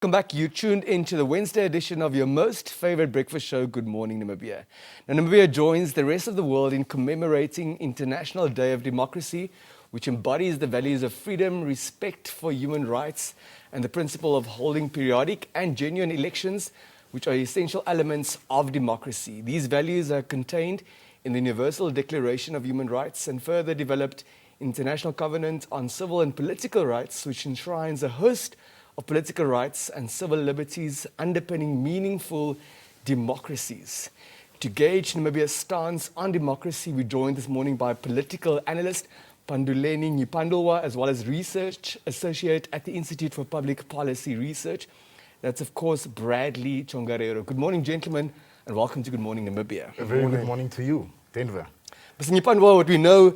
Welcome back. You tuned into the Wednesday edition of your most favorite breakfast show, Good Morning Namibia. Now, Namibia joins the rest of the world in commemorating International Day of Democracy, which embodies the values of freedom, respect for human rights, and the principle of holding periodic and genuine elections, which are essential elements of democracy. These values are contained in the Universal Declaration of Human Rights and further developed International Covenant on Civil and Political Rights, which enshrines a host of political rights and civil liberties underpinning meaningful democracies. To gauge Namibia's stance on democracy, we're joined this morning by political analyst Panduleni Nghipandulwa, as well as research associate at the Institute for Public Policy Research. That's, of course, Bradley Tjongarero. Good morning, gentlemen, and welcome to Good Morning Namibia. A very good morning to you, Denver. Mr. Nghipandulwa, what we know,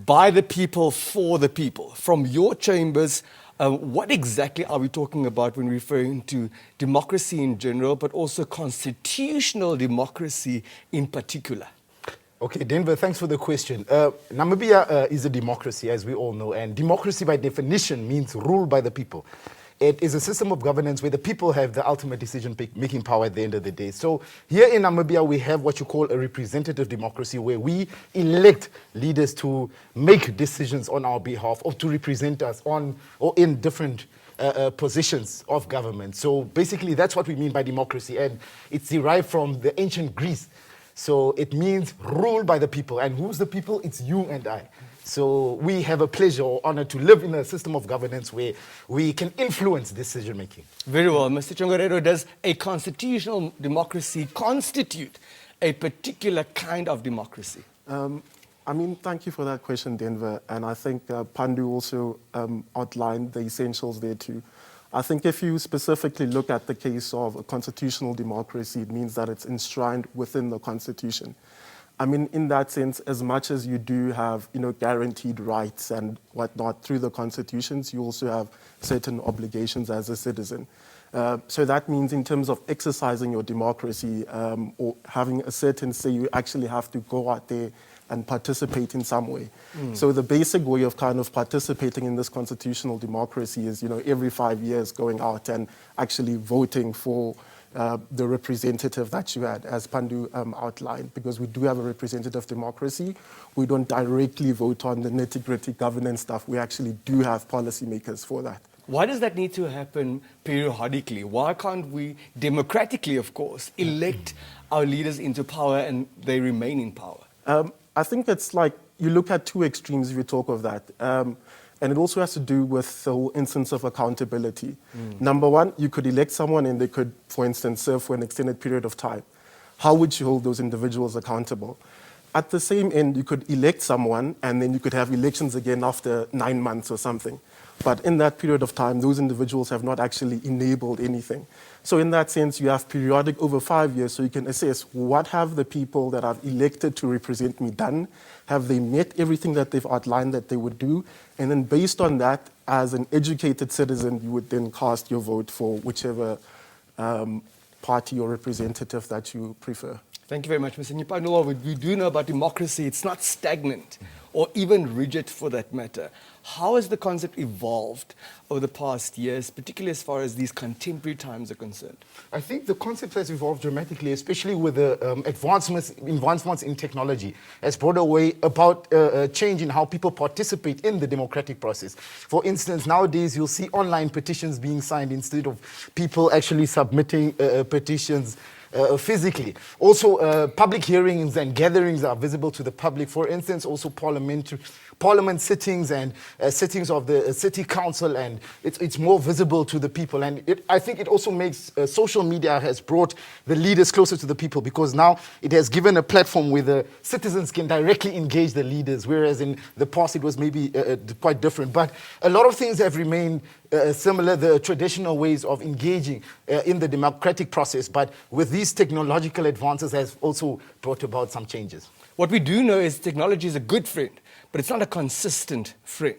by the people, for the people. From your chambers, what exactly are we talking about when referring to democracy in general, but also constitutional democracy in particular? Okay, Denver, thanks for the question. Namibia is a democracy, as we all know, and democracy by definition means rule by the people. It is a system of governance where the people have the ultimate decision-making power at the end of the day. So here in Namibia, we have what you call a representative democracy, where we elect leaders to make decisions on our behalf or to represent us on or in different positions of government. So basically, that's what we mean by democracy, and it's derived from the ancient Greece. So it means rule by the people. And who's the people? It's you and I. So we have a pleasure or honor to live in a system of governance where we can influence decision-making. Very well. Mr. Tjongarero, does a constitutional democracy constitute a particular kind of democracy? Thank you for that question, Denver. And I think Pandu also outlined the essentials there too. I think if you specifically look at the case of a constitutional democracy, it means that it's enshrined within the Constitution. In that sense, as much as you do have, guaranteed rights and whatnot through the constitutions, you also have certain obligations as a citizen. So that means in terms of exercising your democracy or having a certain say, you actually have to go out there and participate in some way. So the basic way of kind of participating in this constitutional democracy is, every 5 years going out and actually voting for the representative that you had, as Pandu outlined, because we do have a representative democracy. We don't directly vote on the nitty-gritty governance stuff. We actually do have policymakers for that. Why does that need to happen periodically? Why can't we, democratically of course, elect our leaders into power and they remain in power? I think it's like you look at two extremes if you talk of that. And it also has to do with the whole instance of accountability. Number one, you could elect someone and they could, for instance, serve for an extended period of time. How would you hold those individuals accountable? At the same end, you could elect someone and then you could have elections again after 9 months or something. But in that period of time, those individuals have not actually enabled anything. So in that sense, you have periodic over 5 years, so you can assess what have the people that I've elected to represent me done? Have they met everything that they've outlined that they would do? And then based on that, as an educated citizen, you would then cast your vote for whichever party or representative that you prefer. Thank you very much, Mr. Nghipandulwa. We do know about democracy. It's not stagnant or even rigid for that matter. How has the concept evolved over the past years, particularly as far as these contemporary times are concerned? I think the concept has evolved dramatically, especially with the advancements in technology. Has brought about a change in how people participate in the democratic process. For instance, nowadays you'll see online petitions being signed instead of people actually submitting petitions physically. Also, public hearings and gatherings are visible to the public. For instance, also parliament sittings and sittings of the city council, and it's more visible to the people. And I think it also makes social media has brought the leaders closer to the people, because now it has given a platform where the citizens can directly engage the leaders, whereas in the past it was maybe quite different. But a lot of things have remained similar, the traditional ways of engaging in the democratic process, but with these technological advances has also brought about some changes. What we do know is technology is a good friend, but it's not a consistent friend.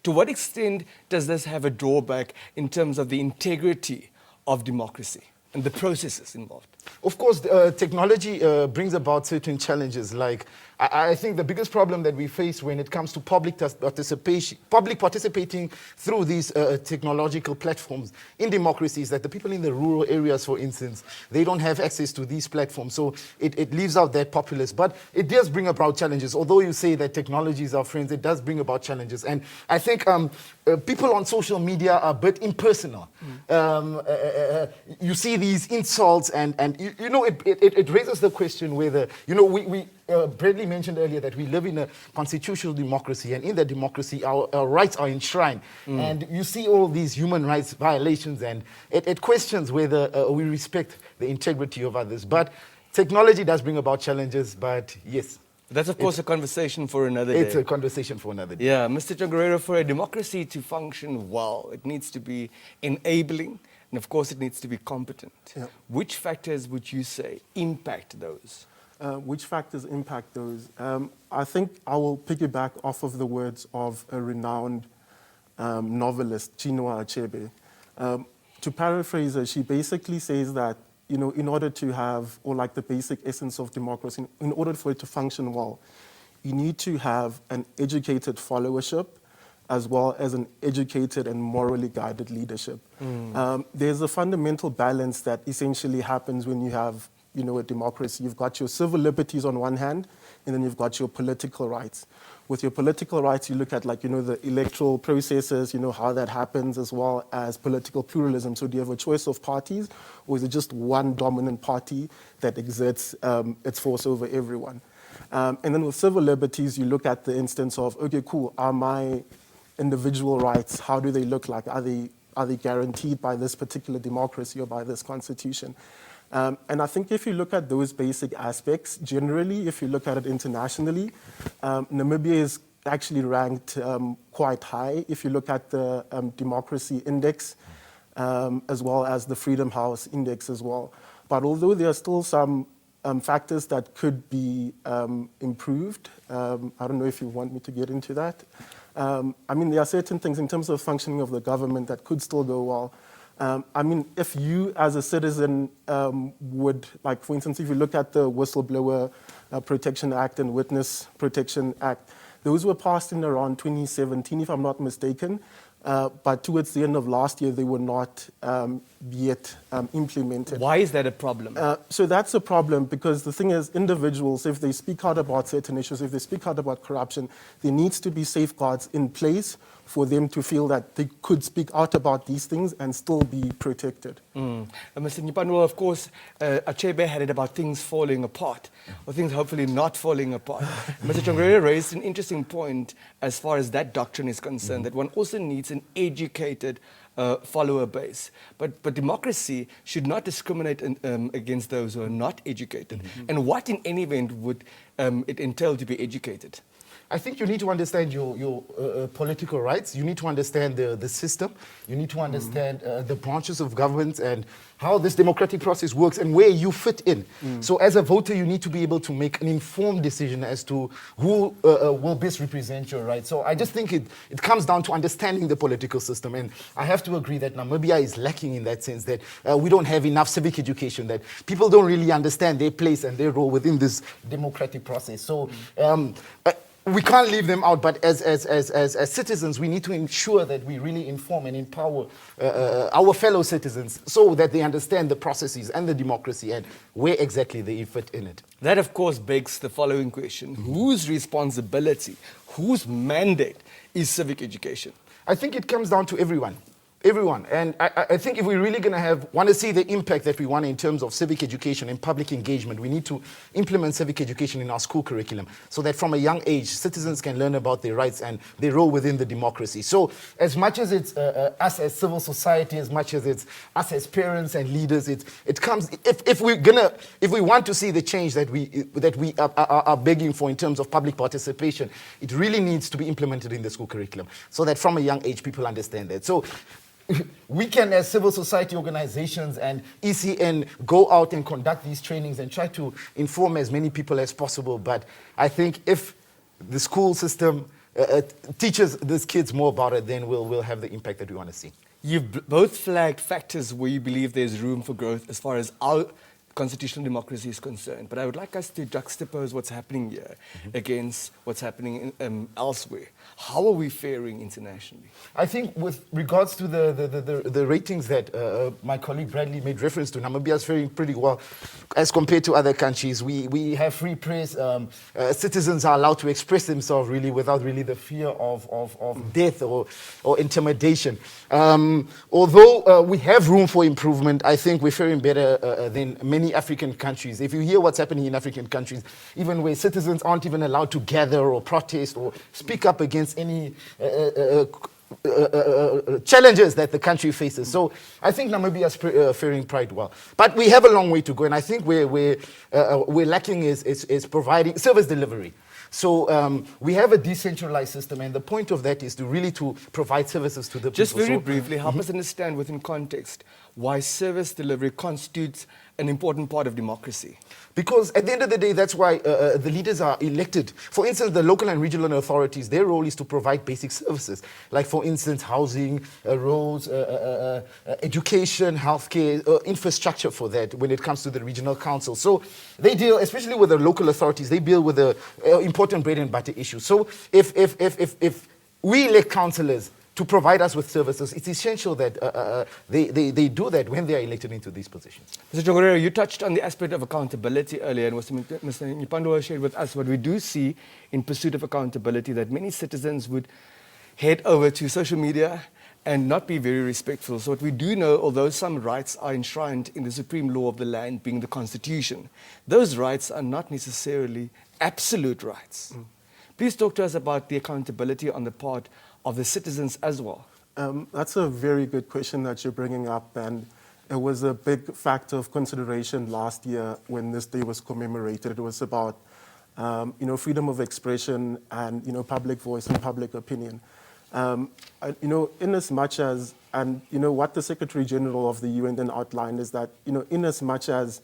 To what extent does this have a drawback in terms of the integrity of democracy and the processes involved? Of course, technology brings about certain challenges. Like, I think the biggest problem that we face when it comes to public participating through these technological platforms in democracy is that the people in the rural areas, for instance, they don't have access to these platforms. So it leaves out that populace. But it does bring about challenges. Although you say that technology is our friends, it does bring about challenges. And I think people on social media are a bit impersonal. You see these insults and you know, it raises the question whether, you know, Bradley mentioned earlier that we live in a constitutional democracy, and in that democracy, our rights are enshrined. And you see all these human rights violations, and it questions whether we respect the integrity of others. But technology does bring about challenges, but yes. That's, of course, a conversation for another day. It's a conversation for another day. Yeah, Mr. Tjongarero, for a democracy to function well, it needs to be enabling, and of course, it needs to be competent. Yeah. Which factors would you say impact those? Which factors impact those? I think I will piggyback off of the words of a renowned novelist, Chinua Achebe. To paraphrase her, she basically says that, you know, in order to have, or like the basic essence of democracy, in order for it to function well, you need to have an educated followership as well as an educated and morally guided leadership. There's a fundamental balance that essentially happens when you have, you know, a democracy. You've got your civil liberties on one hand, and then you've got your political rights. With your political rights, you look at, like, you know, the electoral processes, you know, how that happens, as well as political pluralism. So do you have a choice of parties, or is it just one dominant party that exerts its force over everyone? And then with civil liberties, you look at the instance of, okay, cool, are my individual rights, how do they look like? Are they guaranteed by this particular democracy or by this constitution? And I think if you look at those basic aspects, generally, if you look at it internationally, Namibia is actually ranked quite high. If you look at the Democracy Index, as well as the Freedom House Index as well. But although there are still some factors that could be improved, I don't know if you want me to get into that. I mean, there are certain things in terms of functioning of the government that could still go well. I mean, if you as a citizen would, like, for instance, if you look at the Whistleblower Protection Act and Witness Protection Act, those were passed in around 2017, if I'm not mistaken. But towards the end of last year, they were not yet implemented. Why is that a problem? So that's a problem because the thing is, individuals, if they speak out about certain issues, if they speak out about corruption, there needs to be safeguards in place for them to feel that they could speak out about these things and still be protected. Mr. Nghipandulwa, of course, Achebe had it about things falling apart, or things hopefully not falling apart. Mr. Tjongarero raised an interesting point as far as that doctrine is concerned, that one also needs an educated follower base. But democracy should not discriminate against those who are not educated. And what, in any event, would it entail to be educated? I think you need to understand your political rights. You need to understand the system. You need to understand the branches of government and how this democratic process works and where you fit in. So as a voter, you need to be able to make an informed decision as to who will best represent your rights. So I just think it comes down to understanding the political system. And I have to agree that Namibia is lacking in that sense, that we don't have enough civic education, that people don't really understand their place and their role within this democratic process. So we can't leave them out, but as citizens, we need to ensure that we really inform and empower our fellow citizens so that they understand the processes and the democracy and where exactly they fit in it. That, of course, begs the following question. Whose responsibility, whose mandate is civic education? I think it comes down to everyone. Everyone. And I think if we're really going to want to see the impact that we want in terms of civic education and public engagement, we need to implement civic education in our school curriculum so that from a young age, citizens can learn about their rights and their role within the democracy. So as much as it's us as civil society, as much as it's us as parents and leaders, it comes, if we want to see the change that we are begging for in terms of public participation, it really needs to be implemented in the school curriculum so that from a young age, people understand that. So we can, as civil society organizations and ECN, go out and conduct these trainings and try to inform as many people as possible. But I think if the school system teaches these kids more about it, then we'll have the impact that we want to see. You've both flagged factors where you believe there's room for growth as far as our constitutional democracy is concerned. But I would like us to juxtapose what's happening here against what's happening elsewhere. How are we faring internationally? I think with regards to the ratings that my colleague Bradley made reference to, Namibia is faring pretty well as compared to other countries. We have free press. Citizens are allowed to express themselves really without really the fear of death or intimidation. Although we have room for improvement, I think we're faring better than many African countries. If you hear what's happening in African countries, even where citizens aren't even allowed to gather or protest or speak up against any challenges that the country faces. So I think Namibia is faring quite well. But we have a long way to go, and I think we're lacking is providing service delivery. So we have a decentralized system, and the point of that is to really to provide services to the people. Just very briefly, help us understand within context why service delivery constitutes an important part of democracy. Because at the end of the day, that's why the leaders are elected. For instance, the local and regional authorities, their role is to provide basic services. Like, for instance, housing, roads, education, healthcare, infrastructure for that when it comes to the regional council. So they deal, especially with the local authorities, they deal with the important bread and butter issues. So if we elect councillors to provide us with services, it's essential that they do that when they are elected into these positions. Mr. Tjongarero, you touched on the aspect of accountability earlier, and Mr. Nghipandulwa shared with us what we do see in pursuit of accountability, that many citizens would head over to social media and not be very respectful. So what we do know, although some rights are enshrined in the supreme law of the land, being the Constitution, those rights are not necessarily absolute rights. Please talk to us about the accountability on the part of the citizens as well. That's a very good question that you're bringing up, and it was a big factor of consideration last year when this day was commemorated. It was about freedom of expression and public voice and public opinion. In as much as, and what the Secretary General of the UN then outlined is that in as much as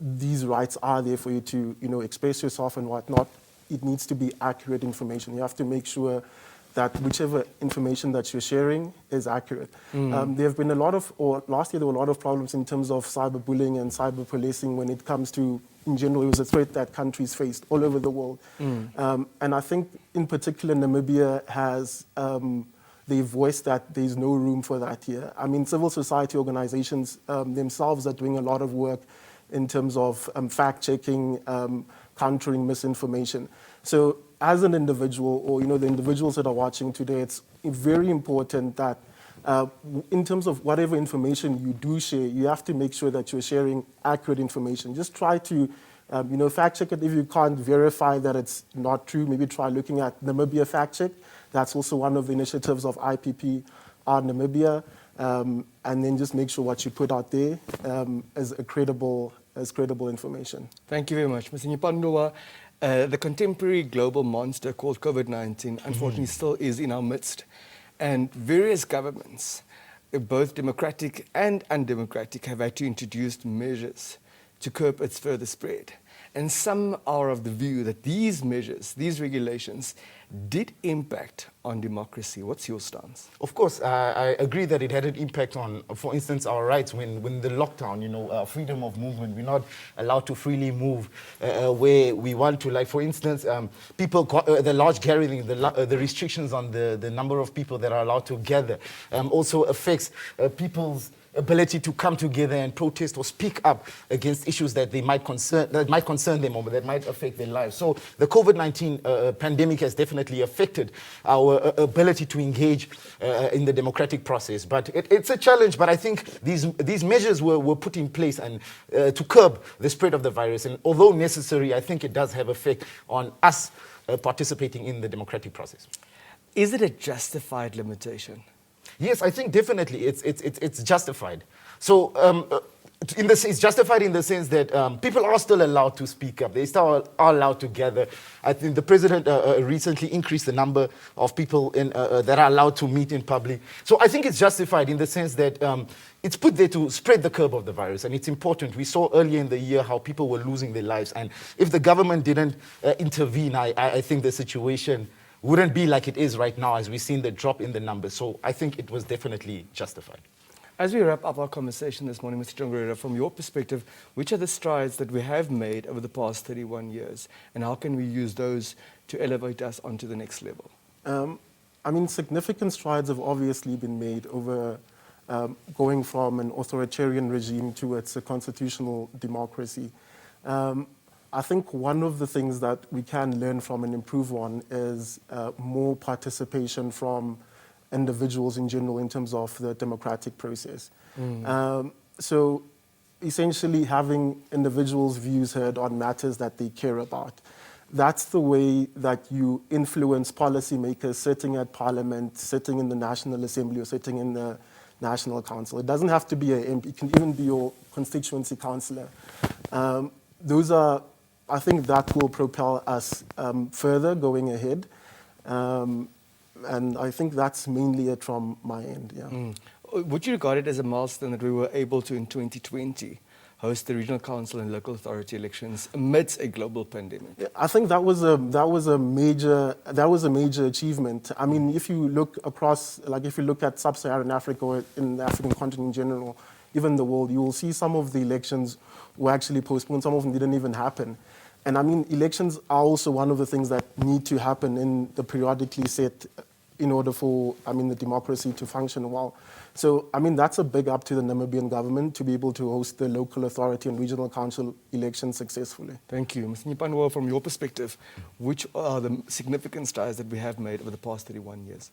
these rights are there for you to express yourself and whatnot, it needs to be accurate information. You have to make sure that whichever information that you're sharing is accurate. There have been last year there were a lot of problems in terms of cyberbullying and cyberpolicing when it comes to, in general, it was a threat that countries faced all over the world. And I think in particular Namibia has they voiced that there's no room for that here. I mean, civil society organizations themselves are doing a lot of work in terms of fact-checking, countering misinformation. So as an individual, or the individuals that are watching today, it's very important that in terms of whatever information you do share, you have to make sure that you're sharing accurate information. Just try to fact check it. If you can't verify that it's not true, maybe try looking at Namibia Fact Check. That's also one of the initiatives of IPP on Namibia. And then just make sure what you put out there is credible information. Thank you very much. Mr. Nghipandulwa, the contemporary global monster called COVID-19 unfortunately still is in our midst. And various governments, both democratic and undemocratic, have had to introduce measures to curb its further spread. And some are of the view that these measures, these regulations, did impact on democracy. What's your stance? Of course, I agree that it had an impact on, for instance, our rights when the lockdown, freedom of movement. We're not allowed to freely move where we want to. Like, for instance, people, the large gathering, the restrictions on the number of people that are allowed to gather also affects people's ability to come together and protest or speak up against issues that might concern them or that might affect their lives. So the COVID-19 pandemic has definitely affected our ability to engage in the democratic process. But it's a challenge. But I think these measures were put in place and to curb the spread of the virus. And although necessary, I think it does have effect on us participating in the democratic process. Is it a justified limitation? Yes, I think definitely it's justified. So it's justified in the sense that people are still allowed to speak up. They still are allowed to gather. I think the president recently increased the number of people that are allowed to meet in public. So I think it's justified in the sense that it's put there to spread the curve of the virus, and it's important. We saw earlier in the year how people were losing their lives, and if the government didn't intervene, I think the situation wouldn't be like it is right now, as we've seen the drop in the numbers. So I think it was definitely justified. As we wrap up our conversation this morning, Mr. Tjongarero, from your perspective, which are the strides that we have made over the past 31 years, and how can we use those to elevate us onto the next level? I mean, significant strides have obviously been made over going from an authoritarian regime towards a constitutional democracy. I think one of the things that we can learn from and improve on is more participation from individuals in general in terms of the democratic process. So essentially having individuals' views heard on matters that they care about. That's the way that you influence policymakers sitting at Parliament, sitting in the National Assembly, or sitting in the National Council. It doesn't have to be an MP, it can even be your constituency councillor. I think that will propel us further going ahead. And I think that's mainly it from my end, yeah. Would you regard it as a milestone that we were able to, in 2020, host the regional council and local authority elections amidst a global pandemic? Yeah, I think that was a major achievement. I mean, if you look across, like if you look at sub-Saharan Africa or in the African continent in general, even the world, you will see some of the elections were actually postponed. Some of them didn't even happen. And I mean, elections are also one of the things that need to happen in the periodically set in order for, I mean, the democracy to function well. So, I mean, that's a big up to the Namibian government to be able to host the local authority and regional council elections successfully. Thank you. Mr. Nghipandulwa, from your perspective, which are the significant strides that we have made over the past 31 years?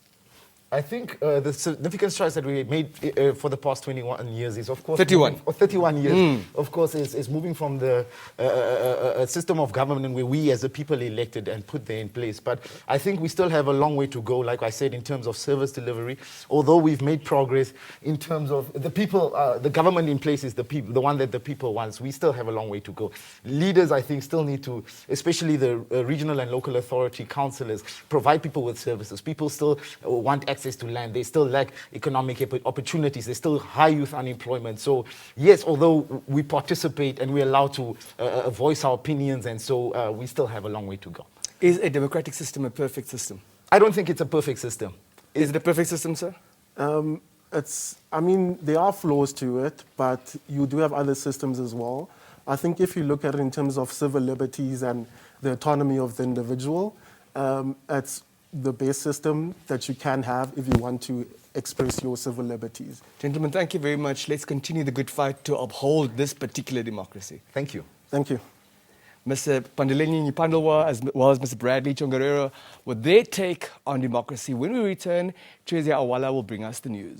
I think the significant strides that we made for the past 21 years is, of course... 31. 31 years, of course, is moving from the system of government where we as a people elected and put there in place. But I think we still have a long way to go, like I said, in terms of service delivery. Although we've made progress in terms of the people, the government in place is the people, the one that the people wants. We still have a long way to go. Leaders, I think, still need to, especially the regional and local authority councillors, provide people with services. People still want access to land. They still lack economic opportunities. There's still high youth unemployment. So yes, although we participate and we're allowed to voice our opinions, and so we still have a long way to go. Is a democratic system a perfect system? I don't think it's a perfect system. Is it a perfect system, sir? I mean, there are flaws to it, but you do have other systems as well. I think if you look at it in terms of civil liberties and the autonomy of the individual, it's the best system that you can have if you want to express your civil liberties. Gentlemen, thank you very much. Let's continue the good fight to uphold this particular democracy. Thank you. Thank you. Mr. Panduleni, Nghipandulwa, as well as Mr. Bradley Tjongarero, with their take on democracy. When we return, Trezia Awala will bring us the news.